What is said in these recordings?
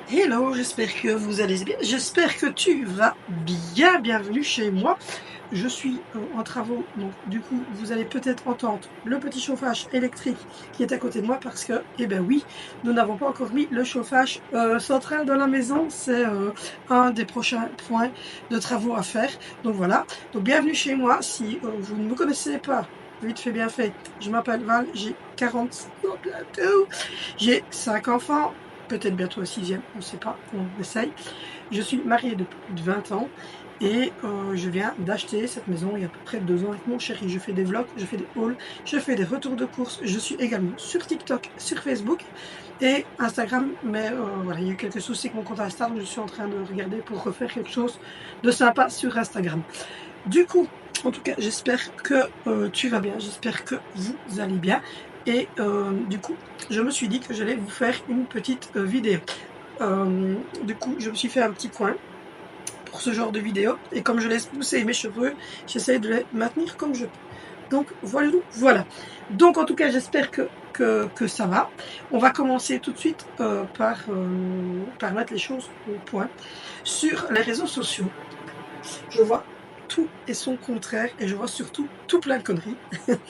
Hello, j'espère que vous allez bien, j'espère que tu vas bien, bienvenue chez moi. Je suis en travaux, donc du coup vous allez peut-être entendre le petit chauffage électrique qui est à côté de moi parce que, eh ben oui, nous n'avons pas encore mis le chauffage central dans la maison, c'est un des prochains points de travaux à faire. Donc voilà, donc bienvenue chez moi, si vous ne me connaissez pas, vite fait bien fait, je m'appelle Val, j'ai 40 ans bientôt, j'ai 5 enfants, peut-être bientôt un sixième, on ne sait pas, on essaye. Je suis mariée depuis plus de 20 ans et je viens d'acheter cette maison il y a à peu près 2 ans avec mon chéri. Je fais des vlogs, je fais des hauls, je fais des retours de courses. Je suis également sur TikTok, sur Facebook et Instagram. Mais voilà, il y a eu quelques soucis avec mon compte Insta, donc je suis en train de regarder pour refaire quelque chose de sympa sur Instagram. Du coup, en tout cas, j'espère que tu vas bien, j'espère que vous allez bien. Et du coup, je me suis dit que j'allais vous faire une petite vidéo. Du coup, je me suis fait un petit coin pour ce genre de vidéo. Et comme je laisse pousser mes cheveux, j'essaie de les maintenir comme je peux. Donc voilà. Donc en tout cas, j'espère que ça va. On va commencer tout de suite par mettre les choses au point. Sur les réseaux sociaux, je vois tout et son contraire et je vois surtout tout plein de conneries.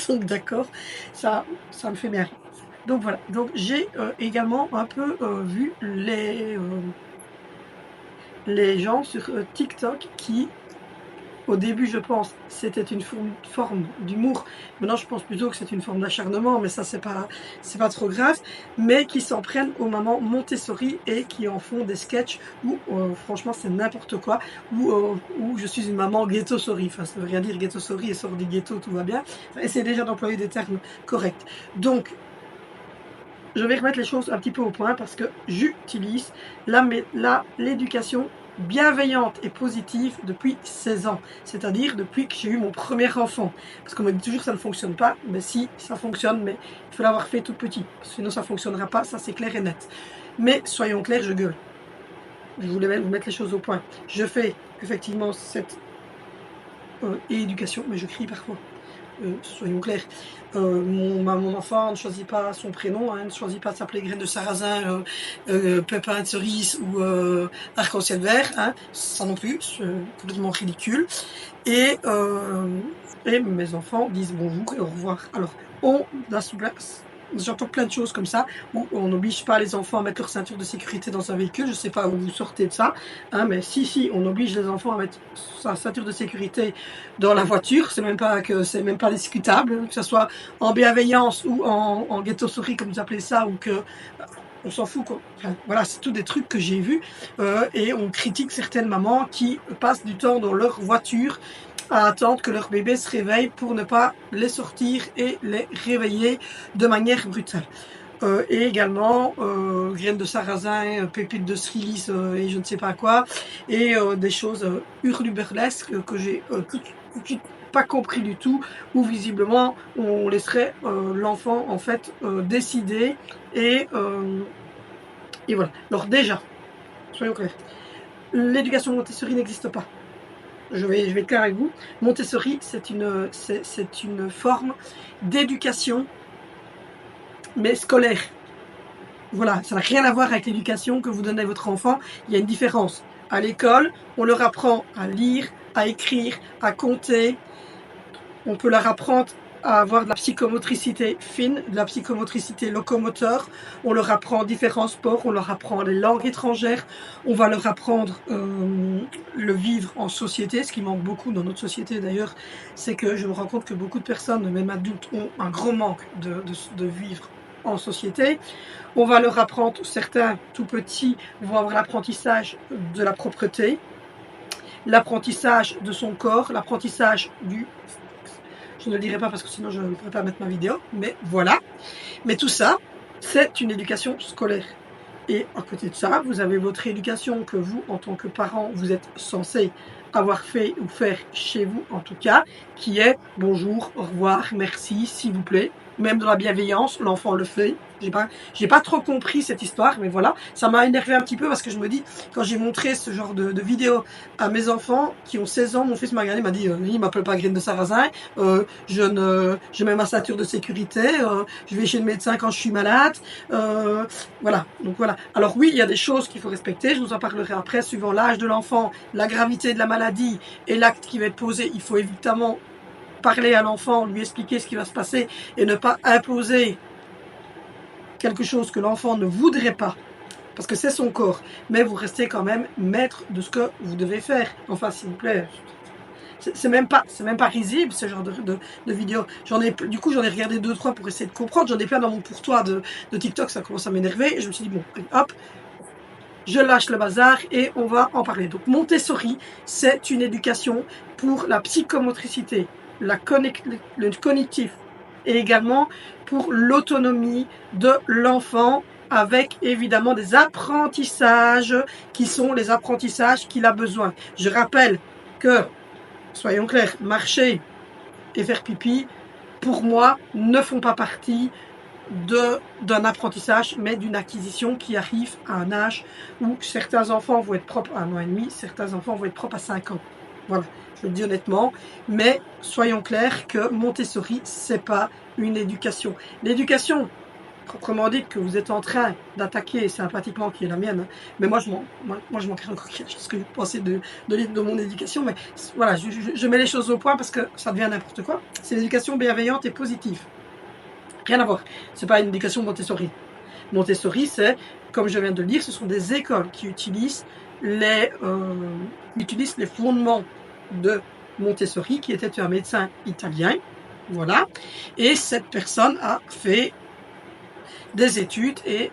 Donc d'accord, ça me fait bien rire. Donc voilà, donc j'ai également un peu vu les gens sur TikTok qui, au début je pense, c'était une forme d'humour. Maintenant je pense plutôt que c'est une forme d'acharnement, mais ça c'est pas trop grave. Mais qui s'en prennent aux mamans Montessori et qui en font des sketchs où franchement c'est n'importe quoi. Où je suis une maman ghetto-sorry. Enfin ça veut rien dire ghetto-sorry et sort du ghetto, tout va bien. Enfin, essayez déjà d'employer des termes corrects. Donc je vais remettre les choses un petit peu au point parce que j'utilise l'éducation bienveillante et positive depuis 16 ans, c'est-à-dire depuis que j'ai eu mon premier enfant. Parce qu'on me dit toujours que ça ne fonctionne pas, mais si, ça fonctionne, mais il faut l'avoir fait tout petit, sinon ça ne fonctionnera pas, ça c'est clair et net. Mais soyons clairs, je gueule. Je voulais vous mettre les choses au point. Je fais effectivement cette éducation, mais je crie parfois. Soyons clairs, mon enfant ne choisit pas son prénom, ne choisit pas de s'appeler graine de sarrasin, pépin de cerise ou arc-en-ciel vert, ça non plus, c'est complètement ridicule. Et mes enfants disent bonjour et au revoir. Alors, j'entends plein de choses comme ça, où on n'oblige pas les enfants à mettre leur ceinture de sécurité dans un véhicule. Je ne sais pas où vous sortez de ça, mais si, on oblige les enfants à mettre sa ceinture de sécurité dans la voiture. C'est même pas discutable, que ce soit en bienveillance ou en ghetto-souris, comme vous appelez ça, ou que on s'en fout quoi. Enfin, voilà, c'est tout des trucs que j'ai vus et on critique certaines mamans qui passent du temps dans leur voiture à attendre que leur bébé se réveille pour ne pas les sortir et les réveiller de manière brutale. Et également graines de sarrasin, pépites de cerise et je ne sais pas quoi, et des choses hurluberlesques que j'ai tout de suite pas compris du tout, où visiblement on laisserait l'enfant en fait décider et voilà. Alors déjà, soyons clairs, l'éducation Montessori n'existe pas. Je vais être clair avec vous. Montessori, c'est une forme d'éducation, mais scolaire. Voilà, ça n'a rien à voir avec l'éducation que vous donnez à votre enfant. Il y a une différence. À l'école, on leur apprend à lire, à écrire, à compter. On peut leur apprendre à avoir de la psychomotricité fine, de la psychomotricité locomoteur. On leur apprend différents sports, on leur apprend les langues étrangères. On va leur apprendre le vivre en société. Ce qui manque beaucoup dans notre société d'ailleurs, c'est que je me rends compte que beaucoup de personnes, même adultes, ont un gros manque de vivre en société. On va leur apprendre, certains tout petits vont avoir l'apprentissage de la propreté, l'apprentissage de son corps, l'apprentissage du... Je ne le dirai pas parce que sinon je ne pourrais pas mettre ma vidéo, mais voilà. Mais tout ça, c'est une éducation scolaire. Et à côté de ça, vous avez votre éducation que vous, en tant que parent, vous êtes censé avoir fait ou faire chez vous, en tout cas, qui est bonjour, au revoir, merci, s'il vous plaît. même dans la bienveillance, l'enfant le fait. J'ai pas trop compris cette histoire, mais voilà, ça m'a énervé un petit peu parce que je me dis, quand j'ai montré ce genre de vidéo à mes enfants qui ont 16 ans, mon fils m'a regardé, il m'a dit, il m'appelle pas graine de sarrasin, je mets ma ceinture de sécurité, je vais chez le médecin quand je suis malade, voilà, donc voilà. Alors oui, il y a des choses qu'il faut respecter, je vous en parlerai après, suivant l'âge de l'enfant, la gravité de la maladie et l'acte qui va être posé, il faut évidemment parler à l'enfant, lui expliquer ce qui va se passer et ne pas imposer quelque chose que l'enfant ne voudrait pas, parce que c'est son corps, mais vous restez quand même maître de ce que vous devez faire. Enfin, s'il vous plaît, c'est même pas risible ce genre de vidéos. J'en ai regardé 2-3 pour essayer de comprendre. J'en ai plein dans mon pourtour de TikTok, ça commence à m'énerver. Et je me suis dit bon, hop, je lâche le bazar et on va en parler. Donc Montessori, c'est une éducation pour la psychomotricité, le cognitif et également pour l'autonomie de l'enfant, avec évidemment des apprentissages qui sont les apprentissages qu'il a besoin. Je rappelle que, soyons clairs, marcher et faire pipi, pour moi, ne font pas partie d'un apprentissage, mais d'une acquisition qui arrive à un âge où certains enfants vont être propres à 1 an et demi, certains enfants vont être propres à 5 ans. Voilà, je le dis honnêtement, mais soyons clairs que Montessori, c'est pas une éducation. L'éducation, proprement dite, que vous êtes en train d'attaquer sympathiquement, qui est la mienne, mais moi je manquerai encore quelque chose que vous pensez de mon éducation, mais voilà, je mets les choses au point parce que ça devient n'importe quoi. C'est l'éducation bienveillante et positive. Rien à voir. C'est pas une éducation Montessori. Montessori, c'est, comme je viens de le dire, ce sont des écoles qui utilisent les fondements de Montessori, qui était un médecin italien. Voilà. Et cette personne a fait des études et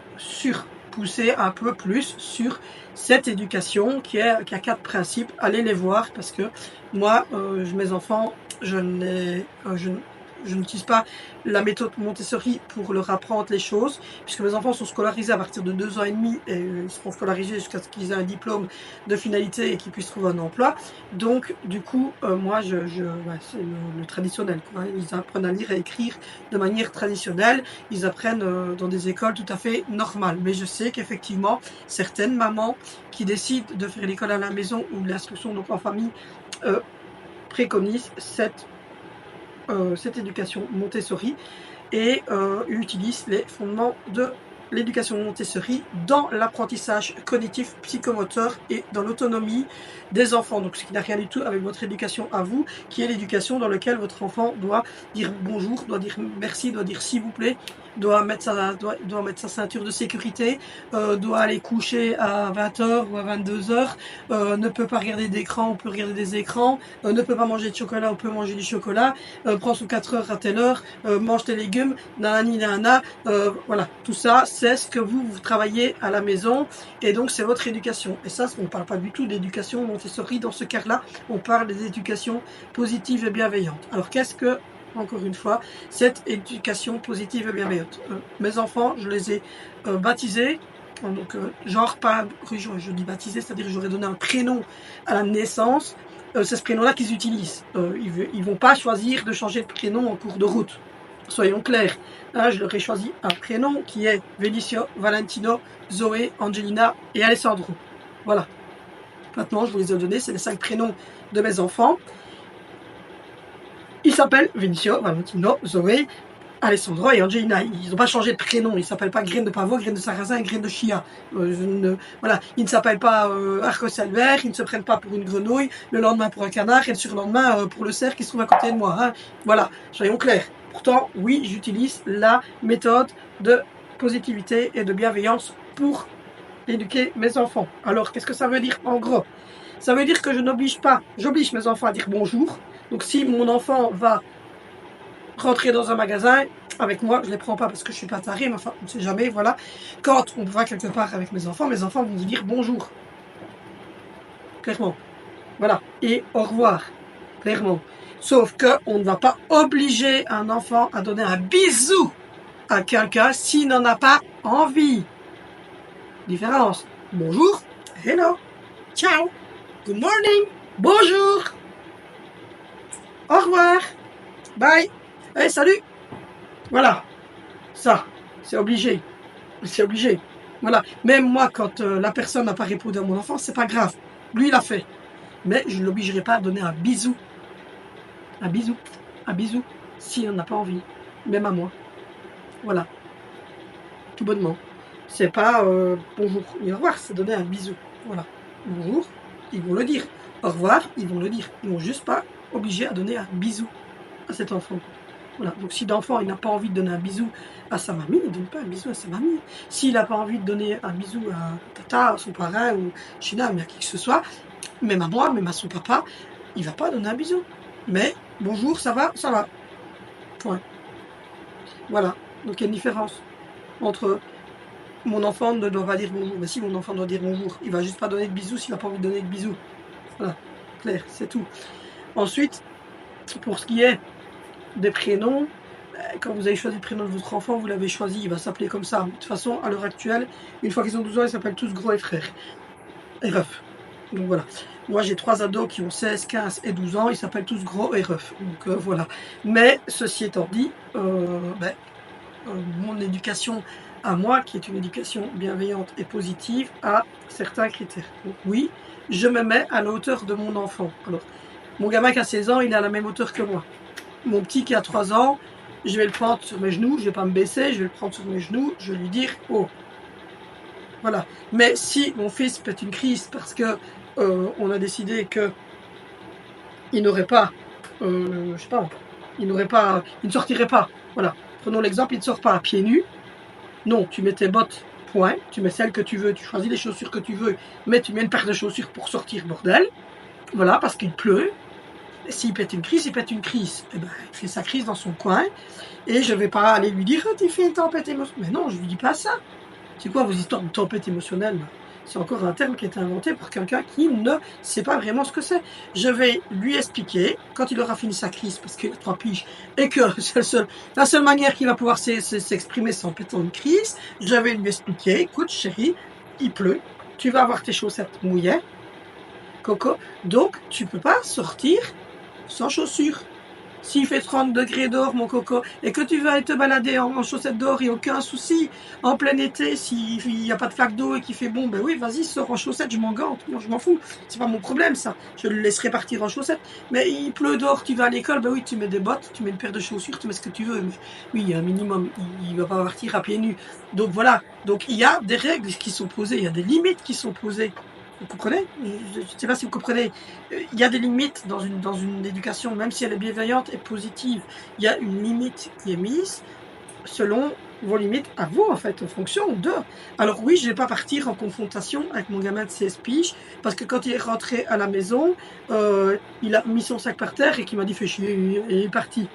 poussé un peu plus sur cette éducation qui a 4 principes. Allez les voir parce que moi, mes enfants, je n'utilise pas la méthode Montessori pour leur apprendre les choses, puisque mes enfants sont scolarisés à partir de 2 ans et demi et ils seront scolarisés jusqu'à ce qu'ils aient un diplôme de finalité et qu'ils puissent trouver un emploi. Donc, du coup, moi, c'est le traditionnel, quoi. Ils apprennent à lire et écrire de manière traditionnelle. Ils apprennent dans des écoles tout à fait normales. Mais je sais qu'effectivement, certaines mamans qui décident de faire l'école à la maison ou l'instruction donc en famille préconisent cette éducation Montessori et utilise les fondements de l'éducation Montessori dans l'apprentissage cognitif, psychomoteur et dans l'autonomie des enfants. Donc ce qui n'a rien du tout avec votre éducation à vous, qui est l'éducation dans laquelle votre enfant doit dire bonjour, doit dire merci, doit dire s'il vous plaît, doit mettre sa ceinture de sécurité, doit aller coucher à 20h ou à 22h, ne peut pas regarder d'écran, on peut regarder des écrans, ne peut pas manger de chocolat, on peut manger du chocolat, prends sous 4 heures à telle heure, mange tes légumes, nanani nana, voilà, tout ça, c'est ce que vous travaillez à la maison et donc c'est votre éducation. Et ça, on ne parle pas du tout d'éducation Montessori dans ce cas-là, on parle des éducations positives et bienveillantes. Alors qu'est-ce que, encore une fois, cette éducation positive et bienveillante? Mes enfants, je les ai baptisés, donc genre pas, je dis baptisé, c'est-à-dire que j'aurais donné un prénom à la naissance, c'est ce prénom-là qu'ils utilisent. Ils vont pas choisir de changer de prénom en cours de route. Soyons clairs, hein, je leur ai choisi un prénom qui est Vinicio, Valentino, Zoé, Angelina et Alessandro. Voilà. Maintenant, je vous les ai donnés, c'est les 5 prénoms de mes enfants. Ils s'appellent Vinicio, Valentino, Zoé, Alessandro et Angelina. Ils n'ont pas changé de prénom. Ils ne s'appellent pas Graine de Pavot, Graine de Sarrasin et Graine de Chia. Voilà. Ils ne s'appellent pas Arc-en-Ciel vert. Ils ne se prennent pas pour une grenouille, le lendemain pour un canard et le surlendemain pour le cerf qui se trouve à côté de moi. Hein. Voilà, soyons clairs. Pourtant, oui, j'utilise la méthode de positivité et de bienveillance pour éduquer mes enfants. Alors, qu'est-ce que ça veut dire en gros? Ça veut dire que j'oblige mes enfants à dire bonjour. Donc, si mon enfant va rentrer dans un magasin avec moi, je ne les prends pas parce que je ne suis pas tarée, mais enfin, on ne sait jamais, voilà. Quand on va quelque part avec mes enfants vont vous dire bonjour. Clairement. Voilà. Et au revoir. Clairement. Sauf qu'on ne va pas obliger un enfant à donner un bisou à quelqu'un s'il n'en a pas envie. Différence. Bonjour. Hello. Ciao. Good morning. Bonjour. Au revoir. Bye. Hey, salut. Voilà, ça, c'est obligé. C'est obligé. Voilà. Même moi, quand la personne n'a pas répondu à mon enfant, c'est pas grave. Lui, il a fait. Mais je ne l'obligerai pas à donner un bisou. Un bisou. Un bisou. S'il n'en a pas envie. Même à moi. Voilà. Tout bonnement. C'est pas bonjour et au revoir, c'est donner un bisou. Voilà. Bonjour, ils vont le dire. Au revoir, ils vont le dire. Ils vont juste pas obligés à donner un bisou à cet enfant. Voilà. Donc si l'enfant il n'a pas envie de donner un bisou à sa mamie, il ne donne pas un bisou à sa mamie. S'il n'a pas envie de donner un bisou à tata, à son parrain ou China, mais à qui que ce soit, même à moi, même à son papa, il ne va pas donner un bisou. Mais bonjour, ça va, ça va. Point. Voilà. Donc il y a une différence entre mon enfant ne doit pas dire bonjour. Mais si mon enfant doit dire bonjour, il va juste pas donner de bisous s'il n'a pas envie de donner de bisous. Voilà, clair, c'est tout. Ensuite, pour ce qui est des prénoms, quand vous avez choisi le prénom de votre enfant, vous l'avez choisi, il va s'appeler comme ça. De toute façon, à l'heure actuelle, une fois qu'ils ont 12 ans, ils s'appellent tous gros et frères. Et ref. Donc voilà. Moi, j'ai 3 ados qui ont 16, 15 et 12 ans, ils s'appellent tous gros et ref. Donc voilà. Mais, ceci étant dit, mon éducation à moi, qui est une éducation bienveillante et positive, a certains critères. Donc oui, je me mets à la hauteur de mon enfant. Alors, mon gamin qui a 16 ans, il est à la même hauteur que moi. Mon petit qui a 3 ans, je vais le prendre sur mes genoux, je ne vais pas me baisser, je vais le prendre sur mes genoux, je vais lui dire « Oh !» Voilà. Mais si mon fils pète une crise parce que on a décidé que il n'aurait pas, je sais pas, il ne sortirait pas. Voilà. Prenons l'exemple, il ne sort pas à pieds nus. Non, tu mets tes bottes, point. Tu mets celles que tu veux, tu choisis les chaussures que tu veux, mais tu mets une paire de chaussures pour sortir, bordel. Voilà, parce qu'il pleut. S'il pète une crise, il pète une crise. Eh ben, il fait sa crise dans son coin. Et je ne vais pas aller lui dire, tu fais une tempête émotionnelle. Mais non, je ne lui dis pas ça. C'est quoi vos histoires de tempête émotionnelle? C'est encore un terme qui est inventé pour quelqu'un qui ne sait pas vraiment ce que c'est. Je vais lui expliquer, quand il aura fini sa crise, parce qu'il a 3 piges, et que la seule manière qu'il va pouvoir s'exprimer sans péter une crise, je vais lui expliquer, écoute chérie, il pleut, tu vas avoir tes chaussettes mouillées, Coco, donc tu ne peux pas sortir sans chaussures. S'il fait 30 degrés dehors, mon coco, et que tu veux aller te balader en chaussettes dehors, il n'y a aucun souci. En plein été, s'il n'y a pas de flaque d'eau et qu'il fait bon, ben oui, vas-y, sors en chaussettes, je m'en gante. Moi, je m'en fous. C'est pas mon problème, ça. Je le laisserai partir en chaussettes. Mais il pleut dehors, tu vas à l'école, ben oui, tu mets des bottes, tu mets une paire de chaussures, tu mets ce que tu veux. Mais oui, il y a un minimum. Il ne va pas partir à pieds nus. Donc voilà. Donc il y a des règles qui sont posées, il y a des limites qui sont posées. Vous comprenez? Je ne sais pas si vous comprenez. Il y a des limites dans une éducation, même si elle est bienveillante et positive. Il y a une limite qui est mise selon vos limites à vous, en fait, en fonction de... Alors oui, je ne vais pas partir en confrontation avec mon gamin de 16 piges, parce que quand il est rentré à la maison, il a mis son sac par terre et qu'il m'a dit « fais chier » et il est parti.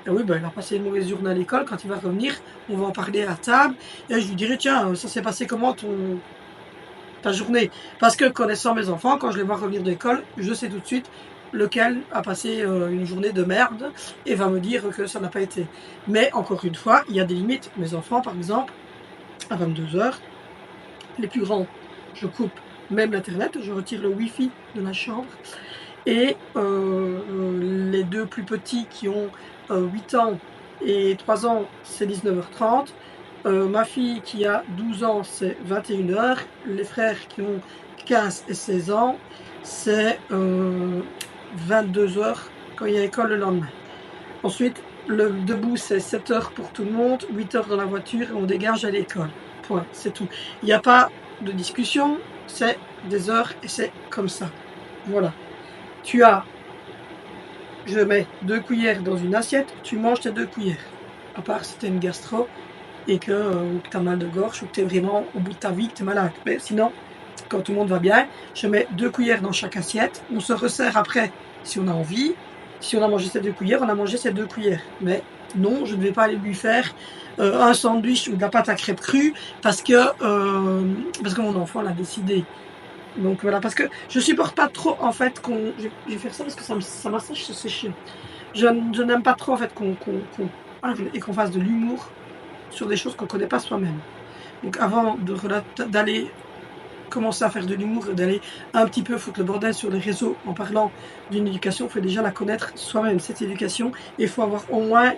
Et oui, ben, il a passé une mauvaise journée à l'école. Quand il va revenir, on va en parler à table. Et je lui dirai « tiens, ça s'est passé comment ta journée ?» Parce que connaissant mes enfants, quand je les vois revenir de l'école, je sais tout de suite lequel a passé une journée de merde et va me dire que ça n'a pas été. Mais encore une fois, il y a des limites. Mes enfants, par exemple, à 22h, les plus grands, je coupe même l'internet, je retire le wifi de la chambre. Et les 2 plus petits qui ont 8 ans et 3 ans, c'est 19h30. Ma fille qui a 12 ans, c'est 21h. Les frères qui ont 15 et 16 ans, c'est 22h quand il y a école le lendemain. Ensuite, le debout, c'est 7h pour tout le monde, 8h dans la voiture et on dégage à l'école. Point, c'est tout. Il n'y a pas de discussion, c'est des heures et c'est comme ça. Voilà. Je mets 2 cuillères dans une assiette, tu manges tes 2 cuillères. À part si tu as une gastro et que tu as mal de gorge ou que tu es vraiment au bout de ta vie, que tu es malade. Mais sinon, quand tout le monde va bien, je mets 2 cuillères dans chaque assiette. On se resserre après si on a envie. Si on a mangé ces 2 cuillères, on a mangé ces 2 cuillères. Mais non, je ne vais pas aller lui faire un sandwich ou de la pâte à crêpes crue parce que mon enfant l'a décidé. Donc voilà, parce que je supporte pas trop en fait qu'on... Je vais faire ça parce que ça m'assèche, c'est chiant. Je n'aime pas trop en fait qu'on fasse de l'humour sur des choses qu'on ne connaît pas soi-même. Donc avant d'aller commencer à faire de l'humour et d'aller un petit peu foutre le bordel sur les réseaux en parlant d'une éducation, il faut déjà la connaître soi-même, cette éducation. Et il faut avoir au moins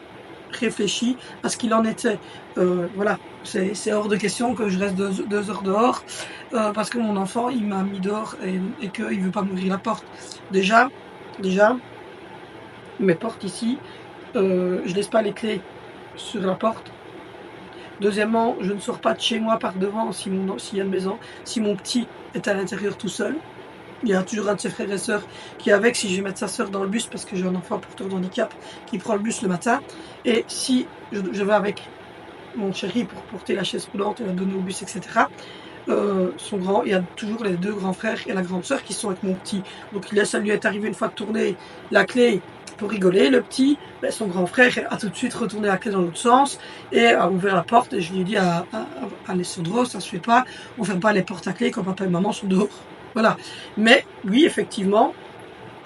réfléchi à ce qu'il en était. Voilà, c'est hors de question que je reste 2 heures dehors parce que mon enfant, il m'a mis dehors et qu'il ne veut pas m'ouvrir la porte. Déjà, mes portes ici, je laisse pas les clés sur la porte. Deuxièmement, je ne sors pas de chez moi par devant si mon petit est à l'intérieur tout seul. Il y a toujours un de ses frères et sœurs qui est avec, si je vais mettre sa sœur dans le bus, parce que j'ai un enfant porteur de handicap qui prend le bus le matin. Et si je vais avec mon chéri pour porter la chaise roulante et la donner au bus, etc., il y a toujours les 2 grands frères et la grande sœur qui sont avec mon petit. Donc ça lui est arrivé une fois de tourner la clé pour rigoler. Le petit, son grand frère a tout de suite retourné la clé dans l'autre sens et a ouvert la porte. Et je lui ai dit à Alessandro, ça se fait pas, on ferme pas les portes à clé quand papa et maman sont dehors. Voilà. Mais oui, effectivement,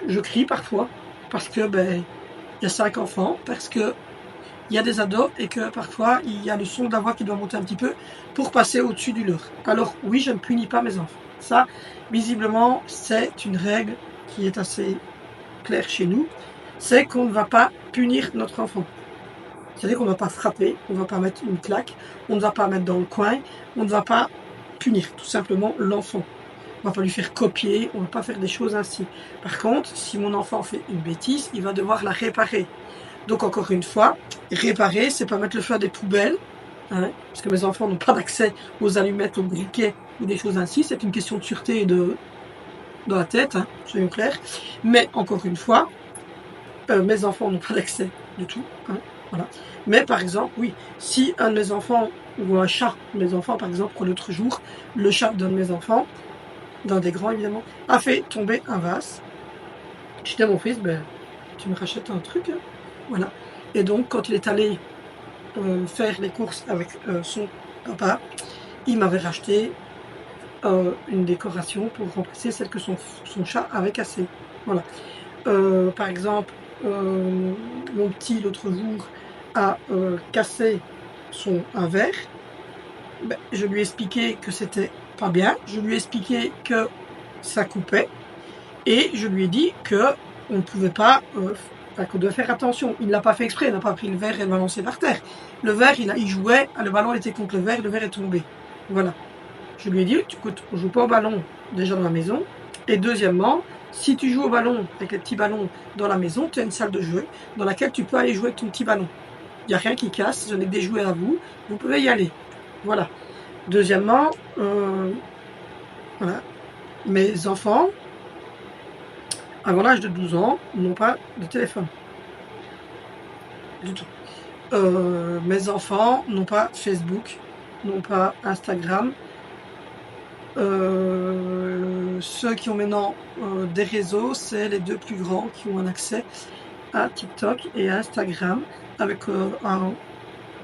je crie parfois parce que il y a 5 enfants, parce que il y a des ados et que parfois il y a le son de la voix qui doit monter un petit peu pour passer au-dessus du leur. Alors oui, je ne punis pas mes enfants. Ça, visiblement, c'est une règle qui est assez claire chez nous. C'est qu'on ne va pas punir notre enfant. C'est-à-dire qu'on ne va pas frapper, on ne va pas mettre une claque, on ne va pas mettre dans le coin, on ne va pas punir tout simplement l'enfant. On ne va pas lui faire copier, on ne va pas faire des choses ainsi. Par contre, si mon enfant fait une bêtise, il va devoir la réparer. Donc encore une fois, réparer, c'est pas mettre le feu à des poubelles, hein, parce que mes enfants n'ont pas d'accès aux allumettes, aux briquets ou des choses ainsi. C'est une question de sûreté et dans la tête, hein, soyons clairs. Mais encore une fois, mes enfants n'ont pas d'accès du tout. Hein, voilà. Mais par exemple, oui, si un de mes enfants ou un chat de mes enfants, par exemple, l'autre jour, le chat d'un de mes enfants, d'un des grands évidemment, a fait tomber un vase. Je dis à mon fils, tu me rachètes un truc, hein. Voilà. Et donc, quand il est allé faire les courses avec son papa, il m'avait racheté une décoration pour remplacer celle que son chat avait cassée. Voilà. Par exemple, mon petit, l'autre jour, a cassé un verre. Je lui ai expliqué que c'était pas bien. Je lui ai expliqué que ça coupait. Et je lui ai dit que on ne pouvait pas... qu'on devait faire attention. Il ne l'a pas fait exprès, il n'a pas pris le verre et le balancé par terre. Le verre, il jouait, le ballon était contre le verre est tombé. Voilà. Je lui ai dit, écoute, on ne joue pas au ballon déjà dans la maison. Et deuxièmement, si tu joues au ballon avec les petits ballons dans la maison, tu as une salle de jeu dans laquelle tu peux aller jouer avec ton petit ballon. Il n'y a rien qui casse, je n'ai que des jouets à vous, vous pouvez y aller. Voilà. Deuxièmement, voilà. Mes enfants, avant l'âge de 12 ans, n'ont pas de téléphone. Du tout. Mes enfants n'ont pas Facebook, n'ont pas Instagram. Ceux qui ont maintenant des réseaux, c'est les 2 plus grands qui ont un accès à TikTok et à Instagram avec un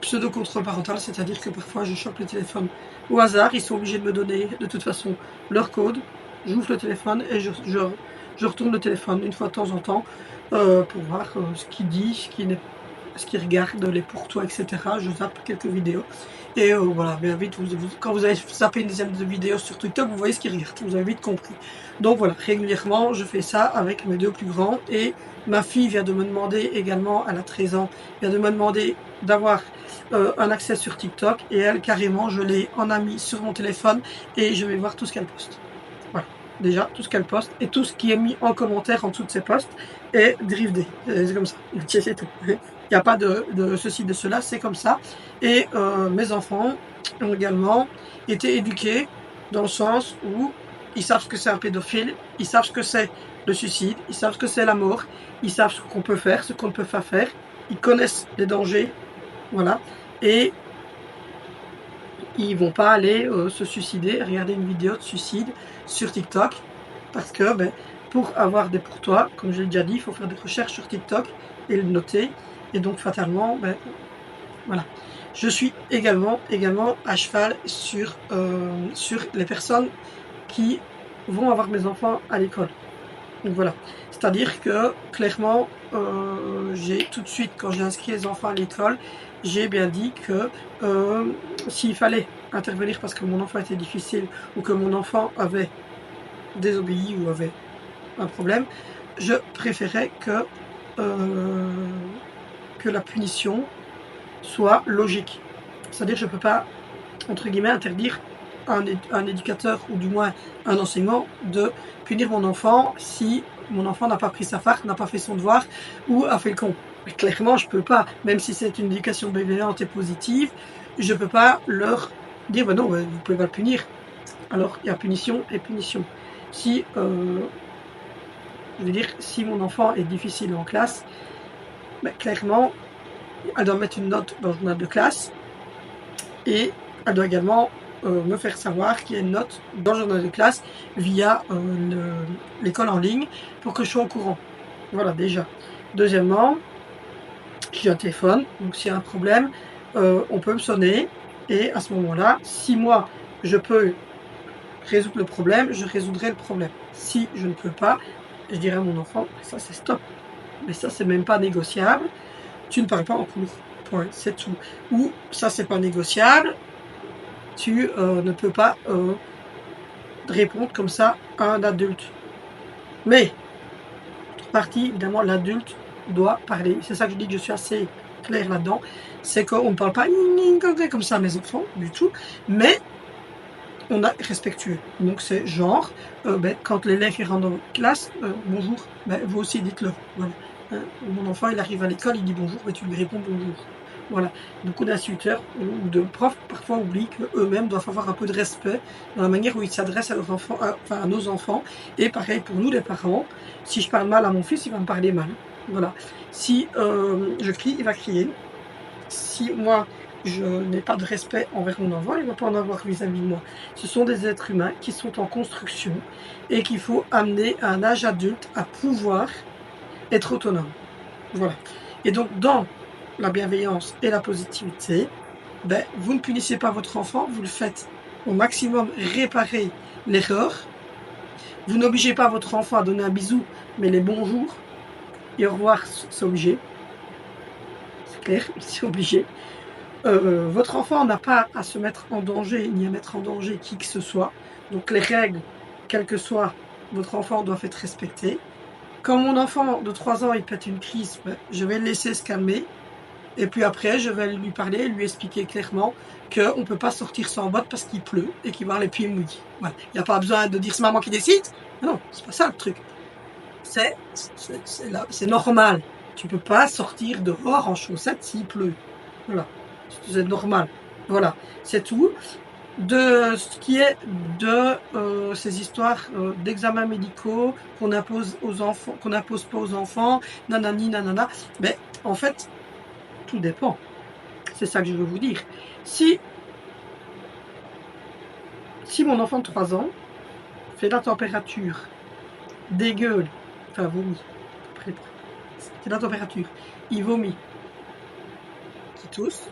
pseudo-contrôle parental, c'est-à-dire que parfois je chope le téléphone au hasard, ils sont obligés de me donner de toute façon leur code, j'ouvre le téléphone et je retourne le téléphone une fois de temps en temps pour voir ce qu'il dit, ce qu'il regarde, les pour toi, etc. Je zappe quelques vidéos. Et voilà, bien vite, quand vous avez zappé une dizaine de vidéos sur TikTok, vous voyez ce qu'il regarde, vous avez vite compris. Donc voilà, régulièrement, je fais ça avec mes 2 plus grands. Et ma fille vient de me demander également, elle a 13 ans, vient de me demander d'avoir un accès sur TikTok. Et elle, carrément, je l'ai en amie sur mon téléphone et je vais voir tout ce qu'elle poste. Voilà, déjà, tout ce qu'elle poste et tout ce qui est mis en commentaire en dessous de ses posts est drivé. C'est comme ça, c'est tout. Il n'y a pas de ceci, de cela, c'est comme ça. Et mes enfants ont également été éduqués dans le sens où ils savent ce que c'est un pédophile, ils savent ce que c'est le suicide, ils savent ce que c'est la mort, ils savent ce qu'on peut faire, ce qu'on ne peut pas faire, ils connaissent les dangers, voilà. Et ils ne vont pas aller se suicider, regarder une vidéo de suicide sur TikTok, parce que pour avoir des pour toi, comme je l'ai déjà dit, il faut faire des recherches sur TikTok et le noter. Et donc fatalement, voilà. Je suis également à cheval sur les personnes qui vont avoir mes enfants à l'école. Donc voilà. C'est-à-dire que clairement, j'ai tout de suite, quand j'ai inscrit les enfants à l'école, j'ai bien dit que s'il fallait intervenir parce que mon enfant était difficile ou que mon enfant avait désobéi ou avait un problème, je préférais que la punition soit logique. C'est-à-dire que je ne peux pas, entre guillemets, interdire à un éducateur ou du moins un enseignant de punir mon enfant si mon enfant n'a pas pris sa farce, n'a pas fait son devoir ou a fait le con. Mais clairement, je ne peux pas, même si c'est une éducation bienveillante et positive, je ne peux pas leur dire non, vous ne pouvez pas le punir. Alors, il y a punition et punition. Si, je veux dire, si mon enfant est difficile en classe, clairement, elle doit mettre une note dans le journal de classe et elle doit également me faire savoir qu'il y a une note dans le journal de classe via l'école en ligne pour que je sois au courant. Voilà, déjà. Deuxièmement, j'ai un téléphone, donc s'il y a un problème, on peut me sonner et à ce moment-là, si moi je peux résoudre le problème, je résoudrai le problème. Si je ne peux pas, je dirai à mon enfant, ça c'est stop. Mais ça c'est même pas négociable, tu ne parles pas en cours. Point, c'est tout. Ou ça c'est pas négociable, tu ne peux pas répondre comme ça à un adulte. Mais, autre partie, évidemment, l'adulte doit parler. C'est ça que je dis que je suis assez claire là-dedans. C'est qu'on ne parle pas comme ça à mes enfants, du tout. Mais on est respectueux. Donc c'est genre, quand l'élève rentre dans votre classe, bonjour, vous aussi dites-le. Voilà. Mon enfant, il arrive à l'école, il dit bonjour, tu lui réponds bonjour. Voilà. Beaucoup d'instituteurs ou de profs parfois oublient qu'eux-mêmes doivent avoir un peu de respect dans la manière où ils s'adressent à leurs enfants, à nos enfants. Et pareil pour nous, les parents. Si je parle mal à mon fils, il va me parler mal. Voilà. Si je crie, il va crier. Si moi, je n'ai pas de respect envers mon enfant, il ne va pas en avoir vis-à-vis de moi. Ce sont des êtres humains qui sont en construction et qu'il faut amener à un âge adulte à pouvoir être autonome. Voilà. Et donc, dans la bienveillance et la positivité, vous ne punissez pas votre enfant, vous le faites au maximum réparer l'erreur. Vous n'obligez pas votre enfant à donner un bisou, mais les bonjours et au revoir, c'est obligé. C'est clair, c'est obligé. Votre enfant n'a pas à se mettre en danger, ni à mettre en danger qui que ce soit. Donc les règles, quelles que soient, votre enfant doivent être respectées. Quand mon enfant de 3 ans, il pète une crise, je vais le laisser se calmer. Et puis après, je vais lui parler, lui expliquer clairement qu'on ne peut pas sortir sans bottes parce qu'il pleut et qu'il va avoir les pieds mouillés. Voilà. Il n'y a pas besoin de dire c'est maman qui décide. Non, c'est pas ça le truc. C'est normal. Tu ne peux pas sortir dehors en chaussettes s'il pleut. Voilà. C'est normal. Voilà. C'est tout. De ce qui est de ces histoires d'examens médicaux qu'on impose aux enfants, qu'on n'impose pas aux enfants, nanani, nanana, en fait, tout dépend. C'est ça que je veux vous dire. Si mon enfant de 3 ans fait la température, dégueule, enfin vomit, c'est la température, il vomit, qui tousse,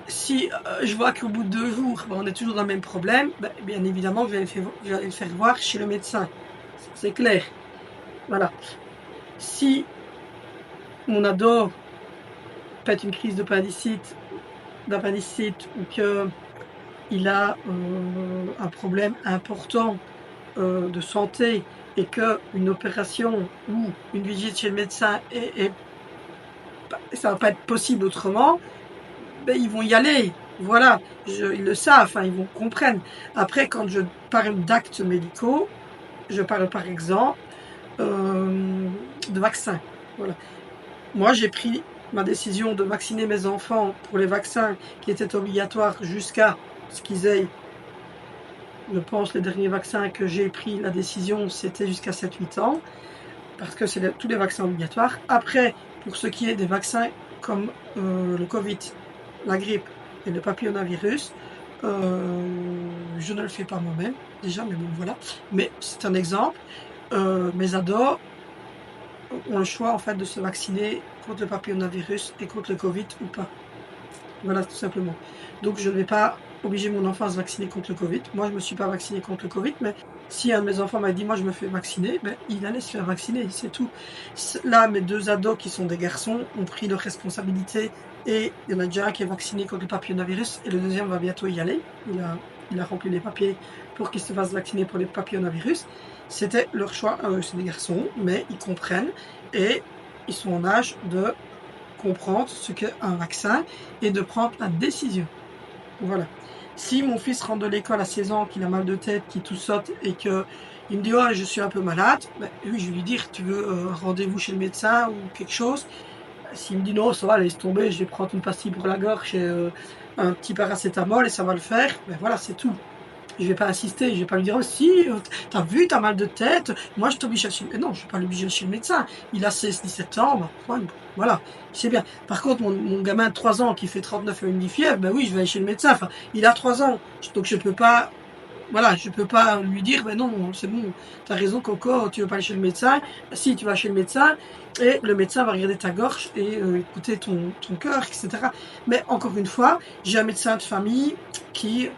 si je vois qu'au bout de 2 jours, on est toujours dans le même problème, bien évidemment, je vais le faire voir chez le médecin. C'est clair. Voilà. Si mon ado pète une crise d'appendicite ou qu'il a un problème important de santé et qu'une opération ou une visite chez le médecin ça va pas être possible autrement, ils vont y aller. Voilà, ils le savent, ils vont comprendre. Après, quand je parle d'actes médicaux, je parle par exemple de vaccins. Voilà. Moi, j'ai pris ma décision de vacciner mes enfants pour les vaccins qui étaient obligatoires jusqu'à ce qu'ils aient, je pense, les derniers vaccins que j'ai pris, la décision, c'était jusqu'à 7-8 ans, parce que c'est tous les vaccins obligatoires. Après, pour ce qui est des vaccins comme le Covid, la grippe et le papillomavirus, je ne le fais pas moi-même, déjà, mais bon, voilà. Mais c'est un exemple. Mes ados ont le choix en fait de se vacciner contre le papillomavirus et contre le Covid ou pas. Voilà, tout simplement. Donc je ne vais pas obliger mon enfant à se vacciner contre le Covid. Moi, je ne me suis pas vacciné contre le Covid, mais si un de mes enfants m'a dit moi je me fais vacciner, il allait se faire vacciner, c'est tout. Là, mes 2 ados qui sont des garçons ont pris leurs responsabilités et il y en a déjà un qui est vacciné contre le papillomavirus et le deuxième va bientôt y aller. Il a rempli les papiers pour qu'il se fasse vacciner pour les papillomavirus. C'était leur choix à eux, c'est des garçons, mais ils comprennent et ils sont en âge de comprendre ce qu'est un vaccin et de prendre la décision. Voilà. Si mon fils rentre de l'école à 16 ans, qu'il a mal de tête, qu'il tout saute et qu'il me dit « Oh, je suis un peu malade », ben, oui, je vais lui dire « Tu veux rendez-vous chez le médecin ou quelque chose ?» S'il me dit « Non, ça va, laisse tomber, je vais prendre une pastille pour la gorge et un petit paracétamol et ça va le faire », ben voilà, c'est tout. Je vais pas insister, je vais pas lui dire oh, si, t'as vu, t'as mal de tête, moi je t'oblige à chez le... Non, je vais pas l'obliger chez le médecin. Il a 16-17 ans, voilà, c'est bien. Par contre, mon gamin de 3 ans qui fait 39 et une fièvre, ben oui, je vais aller chez le médecin. Enfin, il a 3 ans, donc je peux pas. Voilà, je peux pas lui dire, ben non, c'est bon, t'as raison Coco, tu veux pas aller chez le médecin. Si, tu vas chez le médecin, et le médecin va regarder ta gorge et écouter ton cœur, etc. Mais encore une fois, j'ai un médecin de famille qui,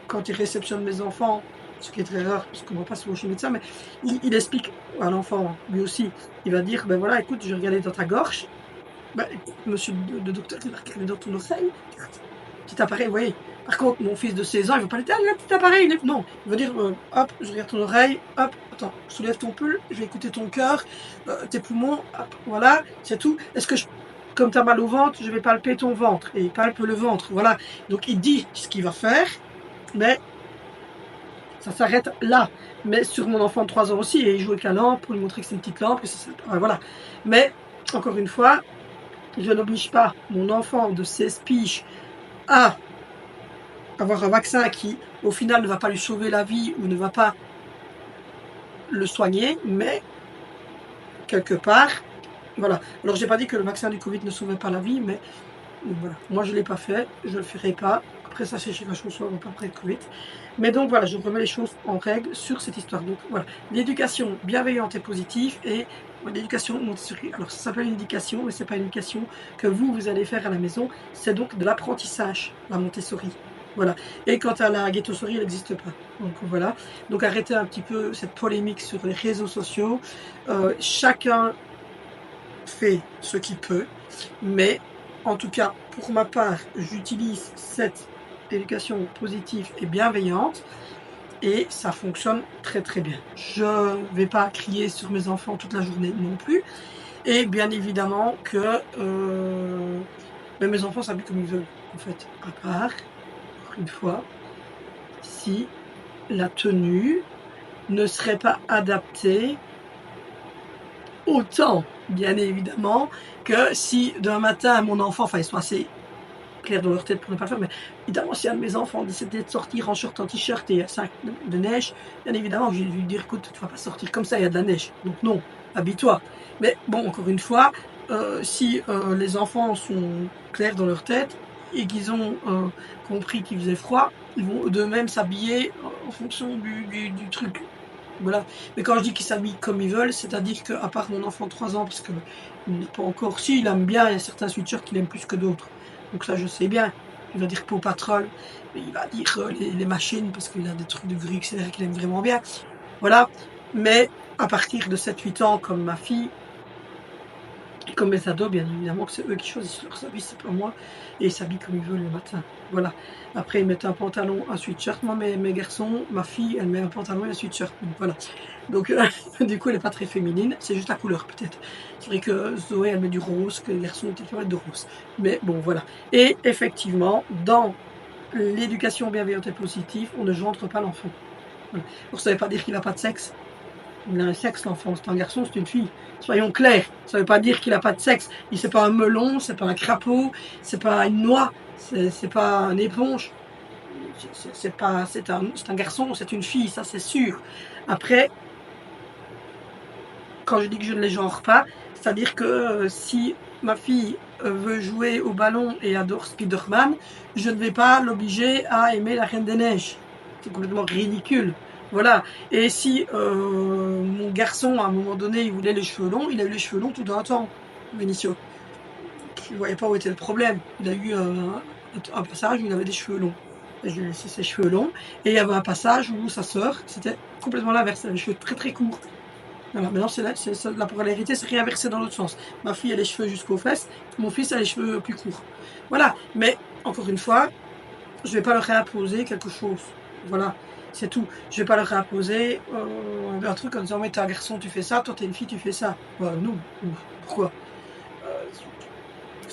quand il réceptionne mes enfants, ce qui est très rare, parce qu'on ne va pas souvent chez le médecin, mais il explique à l'enfant, lui aussi, il va dire, ben voilà, écoute, je regardais dans ta gorge, ben, écoute, monsieur le docteur, il va regarder dans ton oreille, petit appareil, vous voyez. Par contre, mon fils de 16 ans, il ne va pas lui dire, ah, le petit appareil, non, il va dire, hop, je regarde ton oreille, hop, attends, soulève ton pull, je vais écouter ton cœur, tes poumons, hop, voilà, c'est tout. Est-ce que comme tu as mal au ventre, je vais palper ton ventre, et il palpe le ventre, voilà. Donc il dit ce qu'il va faire, mais ça s'arrête là. Mais sur mon enfant de 3 ans aussi, et il joue avec la lampe pour lui montrer que c'est une petite lampe, voilà. Mais, encore une fois, je n'oblige pas mon enfant de 16 piges à avoir un vaccin qui, au final, ne va pas lui sauver la vie ou ne va pas le soigner, mais quelque part, voilà. Alors, j'ai pas dit que le vaccin du Covid ne sauvait pas la vie, mais voilà. Moi, je ne l'ai pas fait, je ne le ferai pas. Après, ça, c'est chacun son choix, on va pas après le Covid. Mais donc, voilà, je remets les choses en règle sur cette histoire. Donc, voilà, l'éducation bienveillante et positive et l'éducation Montessori. Alors, ça s'appelle une éducation, mais ce n'est pas une éducation que vous allez faire à la maison. C'est donc de l'apprentissage, la Montessori. Voilà. Et quant à la Ghettosori, elle n'existe pas. Donc voilà. Donc arrêtez un petit peu cette polémique sur les réseaux sociaux. Chacun fait ce qu'il peut. Mais en tout cas, pour ma part, j'utilise cette éducation positive et bienveillante. Et ça fonctionne très très bien. Je ne vais pas crier sur mes enfants toute la journée non plus. Et bien évidemment que mes enfants s'habillent comme ils veulent, en fait. À part, une fois, si la tenue ne serait pas adaptée autant, bien évidemment, que si d'un matin, mon enfant, enfin, ils sont assez clairs dans leur tête pour ne pas le faire, mais évidemment, si un de mes enfants décidait de sortir en short, en t-shirt et un sac de neige, bien évidemment, je vais lui dire, écoute, tu ne vas pas sortir comme ça, il y a de la neige. Donc non, habille-toi. Mais bon, encore une fois, si les enfants sont clairs dans leur tête et qu'ils ont compris qu'il faisait froid, ils vont d'eux-mêmes s'habiller en fonction du truc. Voilà. Mais quand je dis qu'ils s'habillent comme ils veulent, c'est-à-dire qu'à part mon enfant de 3 ans, parce qu'il n'est pas encore... Si, il aime bien, il y a certains sweatshirts qu'il aime plus que d'autres. Donc ça, je sais bien. Il va dire Paw Patrol, il va dire les machines, parce qu'il a des trucs de grue, etc., qu'il aime vraiment bien. Voilà. Mais à partir de 7-8 ans, comme ma fille, et comme mes ados, bien évidemment que c'est eux qui choisissent leur habits, c'est pas moi. Et ils s'habillent comme ils veulent le matin. Voilà. Après, ils mettent un pantalon, un sweatshirt. Moi, mes garçons, ma fille, elle met un pantalon et un sweatshirt. Donc, voilà. Donc, du coup, elle n'est pas très féminine. C'est juste la couleur, peut-être. C'est vrai que Zoé, elle met du rose, que les garçons ont peut-être de rose. Mais bon, voilà. Et effectivement, dans l'éducation bienveillante et positive, on ne gendre pas l'enfant. Voilà. Alors, ça ne veut pas dire qu'il n'a pas de sexe. Il a un sexe, l'enfant. C'est un garçon, c'est une fille. Soyons clairs. Ça ne veut pas dire qu'il n'a pas de sexe. Il c'est pas un melon, c'est pas un crapaud, c'est pas une noix, c'est pas une éponge. C'est un garçon, c'est une fille, ça c'est sûr. Après, quand je dis que je ne les genre pas, c'est-à-dire que si ma fille veut jouer au ballon et adore Spider-Man, je ne vais pas l'obliger à aimer la Reine des Neiges. C'est complètement ridicule. Voilà. Et si mon garçon, à un moment donné, il voulait les cheveux longs, il a eu les cheveux longs tout un temps, Benicio. Je ne voyais pas où était le problème. Il a eu un passage où il avait des cheveux longs. J'ai laissé ses cheveux longs. Et il y avait un passage où sa sœur, c'était complètement l'inverse. Elle avait les cheveux très très courts. Voilà. Maintenant, la polarité, c'est réinversé dans l'autre sens. Ma fille a les cheveux jusqu'aux fesses. Mon fils a les cheveux plus courts. Voilà. Mais, encore une fois, je ne vais pas leur réimposer quelque chose. Voilà. C'est tout. Je vais pas leur imposer un truc en disant mais t'es un garçon, tu fais ça, toi t'es une fille, tu fais ça. Non. Pourquoi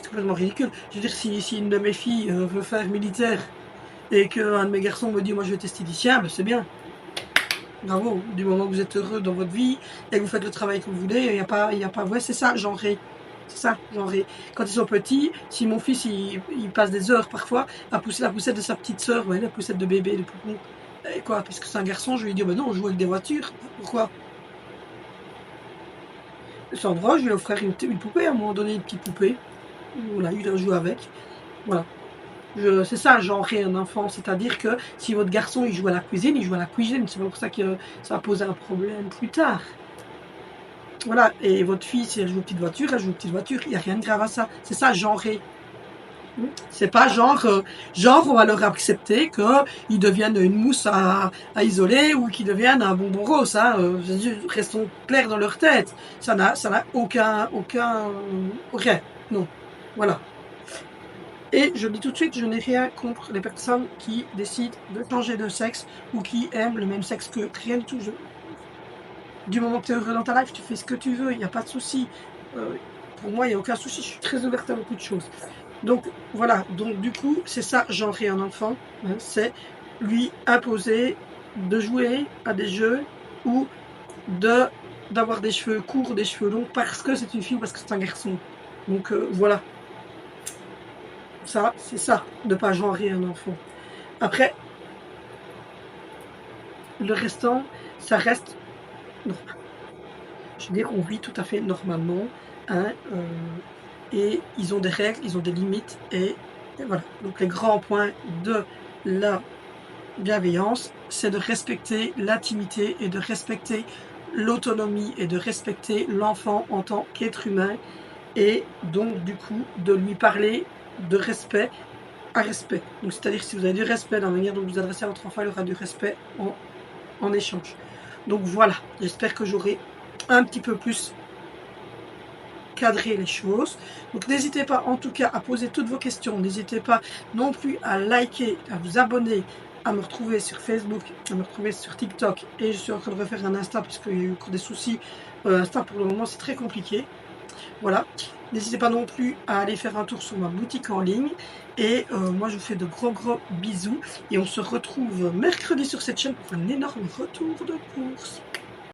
complètement ridicule. Je veux dire, si une de mes filles veut faire militaire et qu'un de mes garçons me dit moi je vais être esthéticien, ben c'est bien. Bravo, du moment que vous êtes heureux dans votre vie et que vous faites le travail que vous voulez, il n'y a pas, ouais, c'est ça, genrer. C'est ça, genrer. Quand ils sont petits, si mon fils il passe des heures parfois à pousser la poussette de sa petite sœur, ouais, la poussette de bébé, de poupon, et quoi, parce que c'est un garçon, je lui dis, ben non, on joue avec des voitures. Pourquoi? Sandra, je lui ai offert une poupée à un moment donné, une petite poupée. Voilà, il a joué avec. Voilà. C'est ça, genrer un enfant, c'est-à-dire que si votre garçon il joue à la cuisine, il joue à la cuisine, c'est pas pour ça que ça va poser un problème plus tard. Voilà, et votre fille, si elle joue aux petites voitures, elle joue aux petites voitures, il n'y a rien de grave à ça. C'est ça, genrer. C'est pas genre on va leur accepter qu'ils deviennent une mousse à isoler ou qu'ils deviennent un bonbon rose. Hein. Restons clairs dans leur tête. Ça n'a rien. Non. Voilà. Et je dis tout de suite, je n'ai rien contre les personnes qui décident de changer de sexe ou qui aiment le même sexe que rien du tout. Du moment que tu es heureux dans ta life, tu fais ce que tu veux, il n'y a pas de souci. Pour moi, il n'y a aucun souci, je suis très ouverte à beaucoup de choses. Donc voilà, donc du coup, c'est ça, genrer un enfant, hein, c'est lui imposer de jouer à des jeux ou d'avoir des cheveux courts, des cheveux longs parce que c'est une fille ou parce que c'est un garçon. Donc voilà. Ça, c'est ça, de ne pas genrer un enfant. Après, le restant, ça reste normal. Je veux dire, on vit tout à fait normalement. Hein, et ils ont des règles, ils ont des limites. Et voilà. Donc les grands points de la bienveillance, c'est de respecter l'intimité et de respecter l'autonomie et de respecter l'enfant en tant qu'être humain. Et donc, du coup, de lui parler de respect à respect. Donc, c'est-à-dire que si vous avez du respect dans la manière dont vous vous adressez à votre enfant, il aura du respect en échange. Donc voilà, j'espère que j'aurai un petit peu plus cadré les choses. Donc n'hésitez pas en tout cas à poser toutes vos questions. N'hésitez pas non plus à liker, à vous abonner, à me retrouver sur Facebook, à me retrouver sur TikTok. Et je suis en train de refaire un Insta puisqu'il y a eu encore des soucis. Insta pour le moment c'est très compliqué. Voilà. N'hésitez pas non plus à aller faire un tour sur ma boutique en ligne. Et moi, je vous fais de gros bisous. Et on se retrouve mercredi sur cette chaîne pour un énorme retour de course.